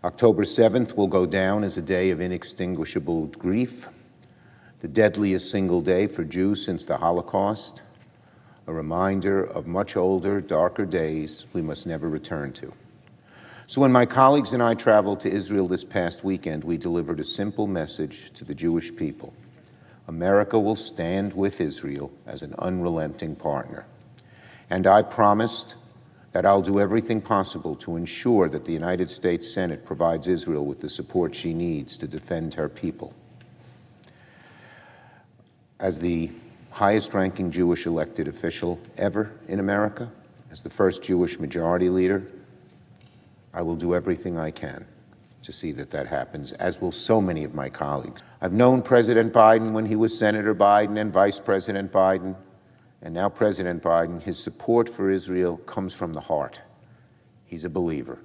October 7th will go down as a day of inextinguishable grief, the deadliest single day for Jews since the Holocaust, a reminder of much older, darker days we must never return to. So when my colleagues and I traveled to Israel this past weekend, we delivered a simple message to the Jewish people. America will stand with Israel as an unrelenting partner. And I promised that I'll do everything possible to ensure that the United States Senate provides Israel with the support she needs to defend her people. As the highest-ranking Jewish elected official ever in America, as the first Jewish majority leader, I will do everything I can to see that that happens, as will so many of my colleagues. I've known President Biden when he was Senator Biden and Vice President Biden, and now President Biden. His support for Israel comes from the heart. He's a believer,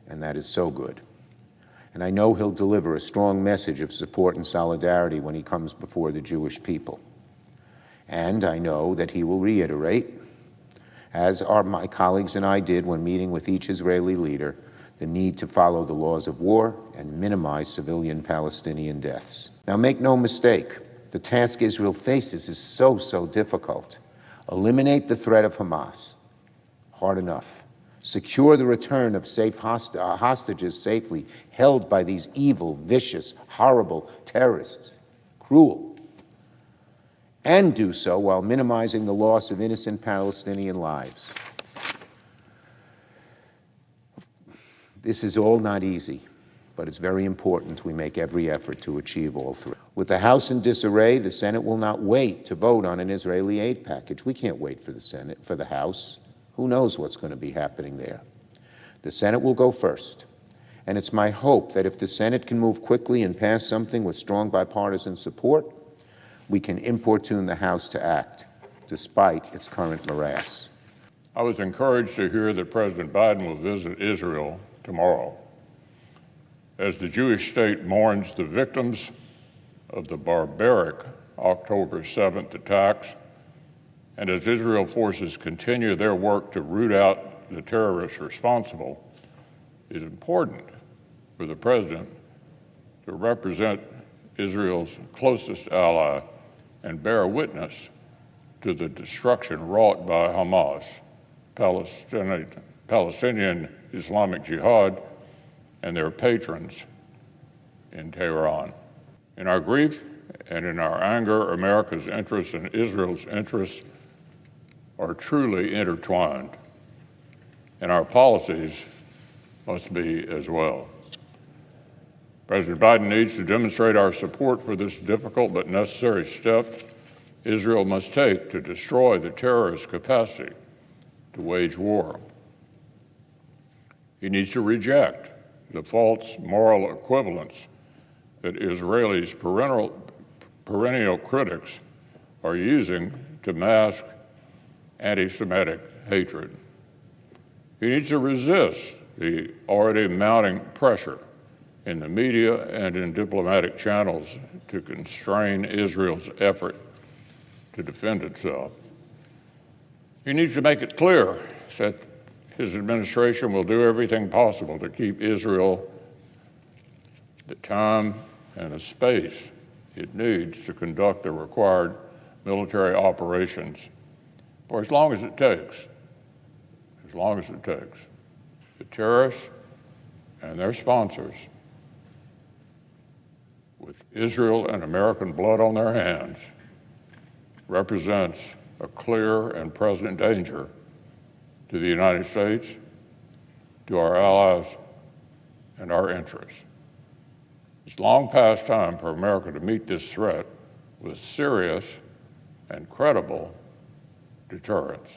and that is so good. And I know he'll deliver a strong message of support and solidarity when he comes before the Jewish people. And I know that he will reiterate, as are my colleagues and I did when meeting with each Israeli leader, the need to follow the laws of war and minimize civilian Palestinian deaths. Now, make no mistake, the task Israel faces is so difficult. Eliminate the threat of Hamas. Hard enough. Secure the return of safe hostages safely held by these evil, vicious, horrible terrorists. Cruel. And do so while minimizing the loss of innocent Palestinian lives. This is all not easy, but it's very important we make every effort to achieve all three. With the House in disarray, the Senate will not wait to vote on an Israeli aid package. We can't wait for the House. Who knows what's going to be happening there? The Senate will go first. And it's my hope that if the Senate can move quickly and pass something with strong bipartisan support, we can importune the House to act, despite its current morass. I was encouraged to hear that President Biden will visit Israel tomorrow. As the Jewish state mourns the victims of the barbaric October 7th attacks, and as Israel forces continue their work to root out the terrorists responsible, it is important for the President to represent Israel's closest ally and bear witness to the destruction wrought by Hamas, Palestinian Islamic Jihad, and their patrons in Tehran. In our grief and in our anger, America's interests and Israel's interests are truly intertwined, and our policies must be as well. President Biden needs to demonstrate our support for this difficult but necessary step Israel must take to destroy the terrorist capacity to wage war. He needs to reject the false moral equivalence that Israelis' perennial critics are using to mask anti-Semitic hatred. He needs to resist the already mounting pressure in the media and in diplomatic channels to constrain Israel's effort to defend itself. He needs to make it clear that his administration will do everything possible to keep Israel the time and the space it needs to conduct the required military operations for as long as it takes. As long as it takes. The terrorists and their sponsors, with Israel and American blood on their hands, represents a clear and present danger to the United States, to our allies, and our interests. It's long past time for America to meet this threat with serious and credible deterrence.